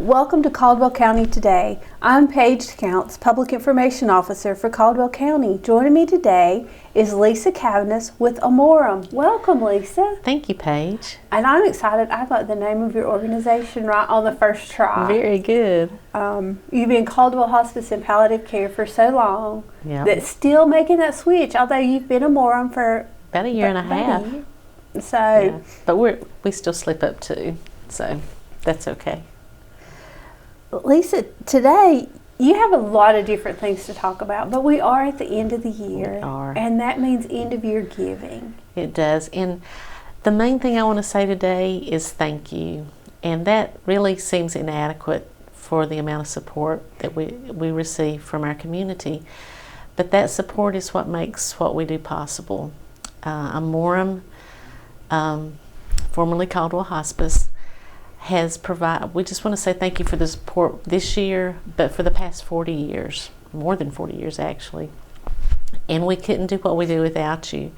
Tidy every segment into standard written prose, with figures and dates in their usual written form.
Welcome to Caldwell County Today. I'm Paige Counts, Public Information Officer for Caldwell County. Joining me today is Lisa Cavanis with AMOREM. Welcome, Lisa. Thank you, Paige. And I'm excited. I got the name of your organization right on the first try. Very good. You've been in Caldwell Hospice and Palliative Care for so long Yep. that still making that switch, although you've been AMOREM for About a year and a half. So, Yeah. But we still slip up too, so that's okay. Lisa, today you have a lot of different things to talk about, but we are at the end of the year. We are. And that means end of year giving. It does. And the main thing I want to say today is thank you. And that really seems inadequate for the amount of support that we receive from our community. But that support is what makes what we do possible. AMOREM, formerly Caldwell Hospice, has provided, we just want to say thank you for the support this year, but for the past 40 years, more than 40 years actually. And we couldn't do what we do without you.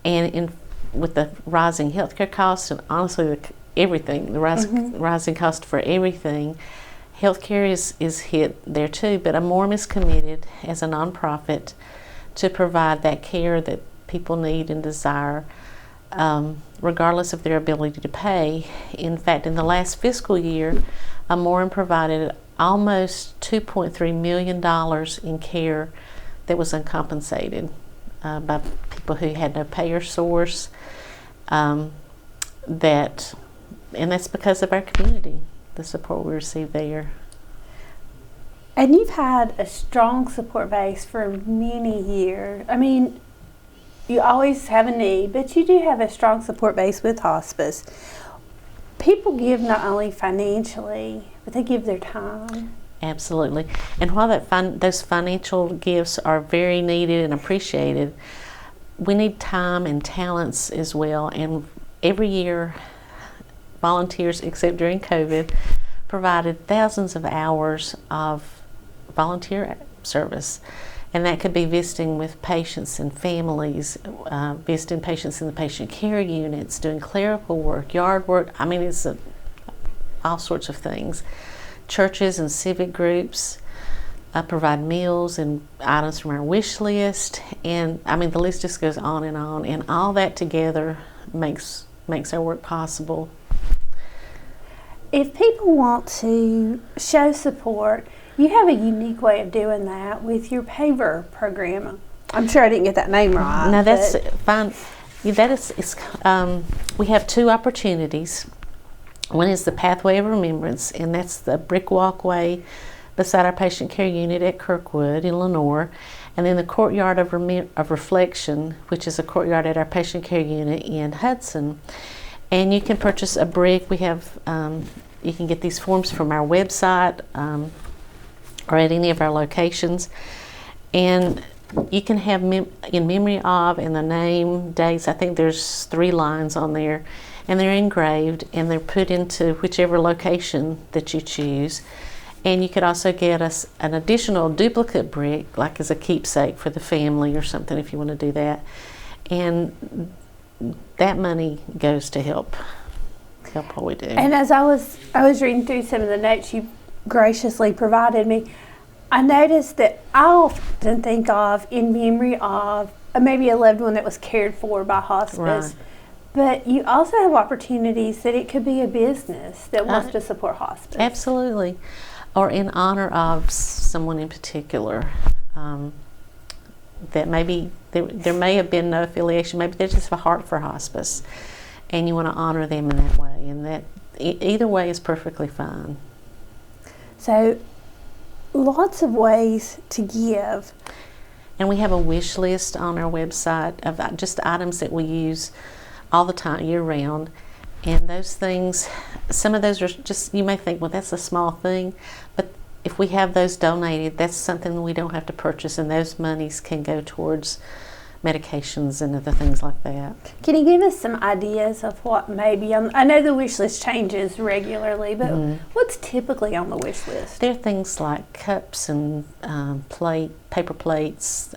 And with the rising healthcare costs and honestly everything, the rising cost for everything, healthcare is hit there too, but AMOREM is committed as a nonprofit to provide that care that people need and desire, regardless of their ability to pay. In fact, in the last fiscal year, AMOREM provided almost $2.3 million in care that was uncompensated by people who had no payer source. And that's because of our community, the support we received there. And you've had a strong support base for many years. I mean, you always have a need, but you do have a strong support base with hospice. People give not only financially, but they give their time. Absolutely. And while those financial gifts are very needed and appreciated, we need time and talents as well. And every year, volunteers, except during COVID, provided thousands of hours of volunteer service. And that could be visiting with patients and families, visiting patients in the patient care units, doing clerical work, yard work. I mean, it's all sorts of things. Churches and civic groups provide meals and items from our wish list. And I mean, the list just goes on. And all that together makes our work possible. If people want to show support, you have a unique way of doing that with your paver program. I'm sure I didn't get that name right. No, that's fine. That is, we have two opportunities. One is the Pathway of Remembrance, and that's the brick walkway beside our patient care unit at Kirkwood in Lenoir, and then the Courtyard of Reflection, which is a courtyard at our patient care unit in Hudson. And you can purchase a brick. We have, you can get these forms from our website, or at any of our locations, and you can have in memory of and the name, dates. I think there's 3 lines on there, and they're engraved and they're put into whichever location that you choose. And you could also get us an additional duplicate brick, like as a keepsake for the family or something, if you want to do that. And that money goes to help what we do. And as I was reading through some of the notes you graciously provided me, I noticed that I often think of in memory of maybe a loved one that was cared for by hospice. Right. But you also have opportunities that it could be a business that wants to support hospice. Absolutely. Or in honor of someone in particular. That maybe there may have been no affiliation, maybe they just have a heart for hospice, and you want to honor them in that way. And that either way is perfectly fine. So, lots of ways to give. And we have a wish list on our website of just items that we use all the time, year round. And those things, some of those are just, you may think, well, that's a small thing. But if we have those donated, that's something we don't have to purchase, and those monies can go towards medications and other things like that. Can you give us some ideas of what may be on? I know the wish list changes regularly, but what's typically on the wish list? There are things like cups and paper plates,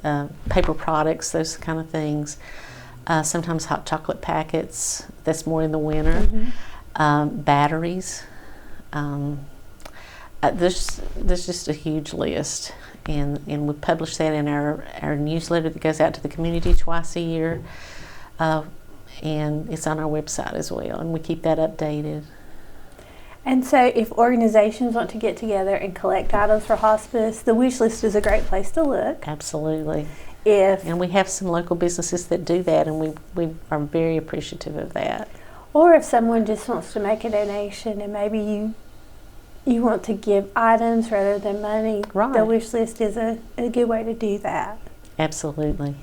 paper products, those kind of things. Sometimes hot chocolate packets. That's more in the winter. Batteries. There's just a huge list, and we publish that in our newsletter that goes out to the community twice a year, and it's on our website as well, and we keep that updated. And so if organizations want to get together and collect items for hospice, the wish list is a great place to look. Absolutely. And we have some local businesses that do that, and we are very appreciative of that. Or if someone just wants to make a donation and maybe you want to give items rather than money, right. The wish list is a good way to do that. Absolutely.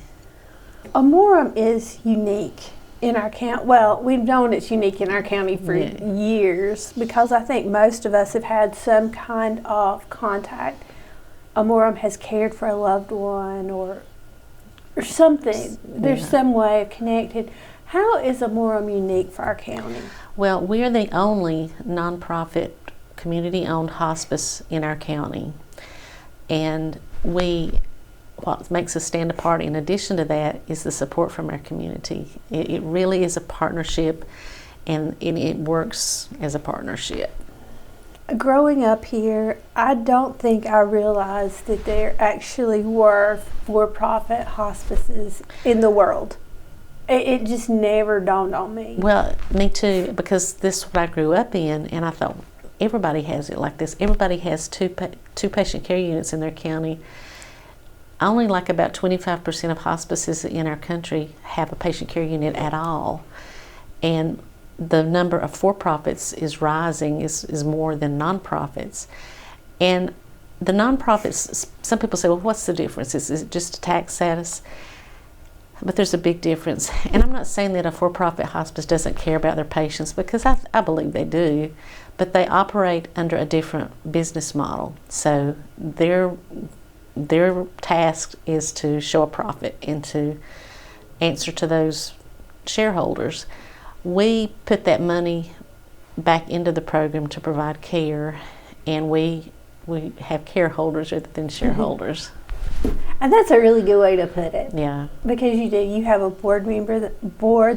AMOREM is unique in our county. Well, we've known it's unique in our county for years because I think most of us have had some kind of contact. AMOREM has cared for a loved one or something. There's some way of connected. How is AMOREM unique for our county? Well, we are the only nonprofit community-owned hospice in our county, and what makes us stand apart in addition to that is the support from our community. It really is a partnership, and it works as a partnership. Growing up here, I don't think I realized that there actually were for-profit hospices in the world. It just never dawned on me. Well, me too, because this is what I grew up in, and I thought everybody has it like this. Everybody has two patient care units in their county. Only like about 25% of hospices in our country have a patient care unit at all, and the number of for-profits is rising, is more than nonprofits. And the nonprofits, some people say, well, what's the difference? Is it just a tax status? But there's a big difference. And I'm not saying that a for-profit hospice doesn't care about their patients, because I believe they do, but they operate under a different business model. So their task is to show a profit and to answer to those shareholders. We put that money back into the program to provide care, and we have care holders rather than shareholders. And that's a really good way to put it. Yeah. Because you have a board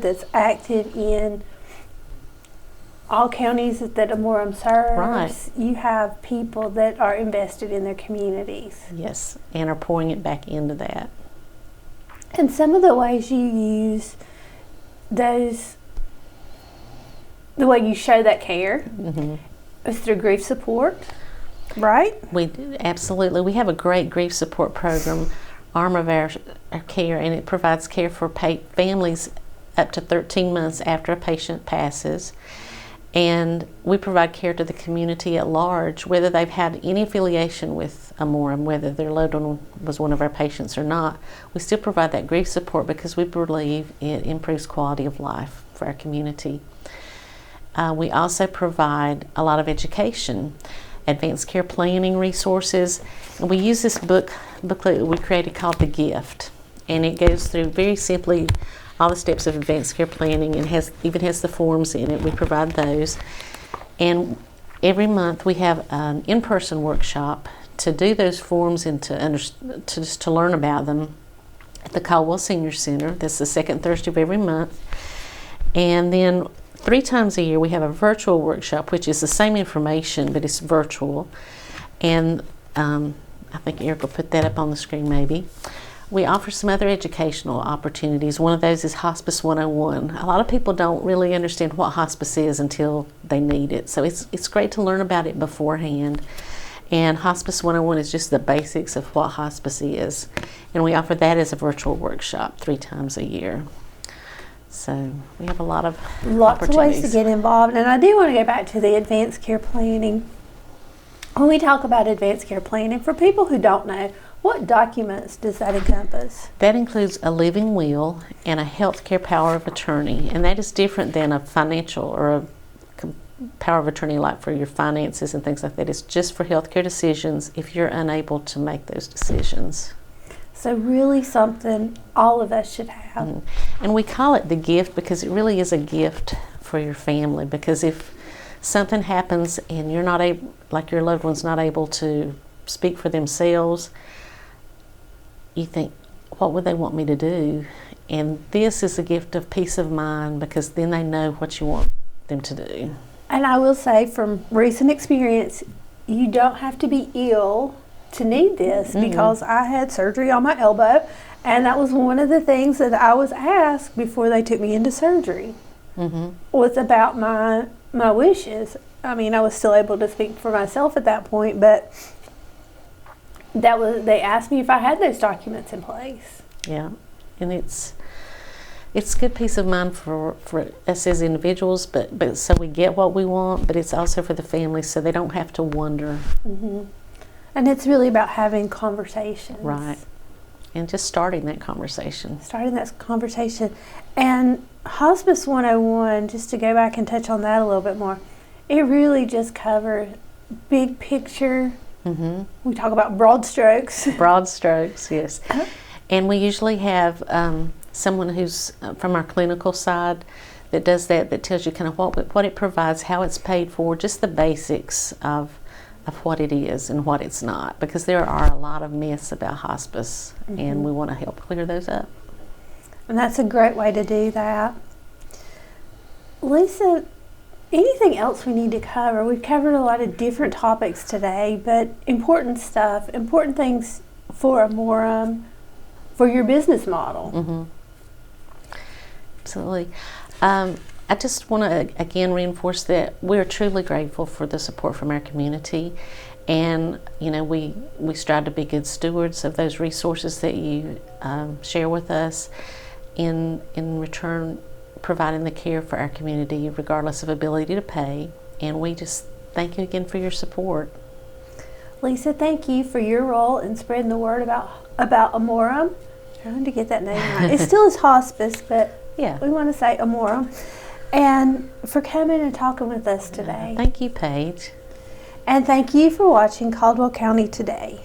that's active in all counties that AMOREM serves. Right. You have people that are invested in their communities. Yes, and are pouring it back into that. And some of the ways you use those, the way you show that care is through grief support, right? Absolutely. We have a great grief support program, arm of our care, and it provides care for families up to 13 months after a patient passes. And we provide care to the community at large, whether they've had any affiliation with AMOREM, whether their loved one was one of our patients or not. We still provide that grief support because we believe it improves quality of life for our community. We also provide a lot of education, advanced care planning resources, and we use this booklet we created called The Gift, and it goes through very simply all the steps of advanced care planning, and even has the forms in it. We provide those, and every month we have an in-person workshop to do those forms and to learn about them at the Caldwell Senior Center. That's the second Thursday of every month, and then 3 times a year we have a virtual workshop, which is the same information but it's virtual, and I think Eric will put that up on the screen maybe. We offer some other educational opportunities. One of those is Hospice 101. A lot of people don't really understand what hospice is until they need it. So it's great to learn about it beforehand. And Hospice 101 is just the basics of what hospice is. And we offer that as a virtual workshop 3 times a year. So we have lots of ways to get involved. And I do want to go back to the advanced care planning. When we talk about advanced care planning, for people who don't know, what documents does that encompass? That includes a living will and a healthcare power of attorney, and that is different than a financial or a power of attorney like for your finances and things like that. It's just for healthcare decisions if you're unable to make those decisions. So really something all of us should have. And we call it the gift because it really is a gift for your family, because if something happens and you're not able, like your loved one's not able to speak for themselves, you think, what would they want me to do? And this is a gift of peace of mind, because then they know what you want them to do. And I will say from recent experience, you don't have to be ill to need this, because I had surgery on my elbow, and that was one of the things that I was asked before they took me into surgery, was about my wishes. I mean, I was still able to speak for myself at that point, but they asked me if I had those documents in place. Yeah, and it's good peace of mind for us as individuals, but so we get what we want, but it's also for the families so they don't have to wonder. And it's really about having conversations. Right. And just starting that conversation. And Hospice 101, just to go back and touch on that a little bit more, it really just covers big picture. We talk about broad strokes. Broad strokes, yes. And we usually have someone who's from our clinical side that does that tells you kind of what it provides, how it's paid for, just the basics of what it is and what it's not, because there are a lot of myths about hospice, and we want to help clear those up. And that's a great way to do that. Lisa, anything else we need to cover? We've covered a lot of different topics today, but important stuff, important things for AMOREM, for your business model. Absolutely. I just want to again reinforce that we're truly grateful for the support from our community, and we strive to be good stewards of those resources that you share with us, in return providing the care for our community regardless of ability to pay. And we just thank you again for your support. Lisa, thank you for your role in spreading the word about AMOREM. Trying to get that name right. It still is hospice, but yeah, we want to say AMOREM. And for coming and talking with us today. Thank you, Paige. And thank you for watching Caldwell County Today.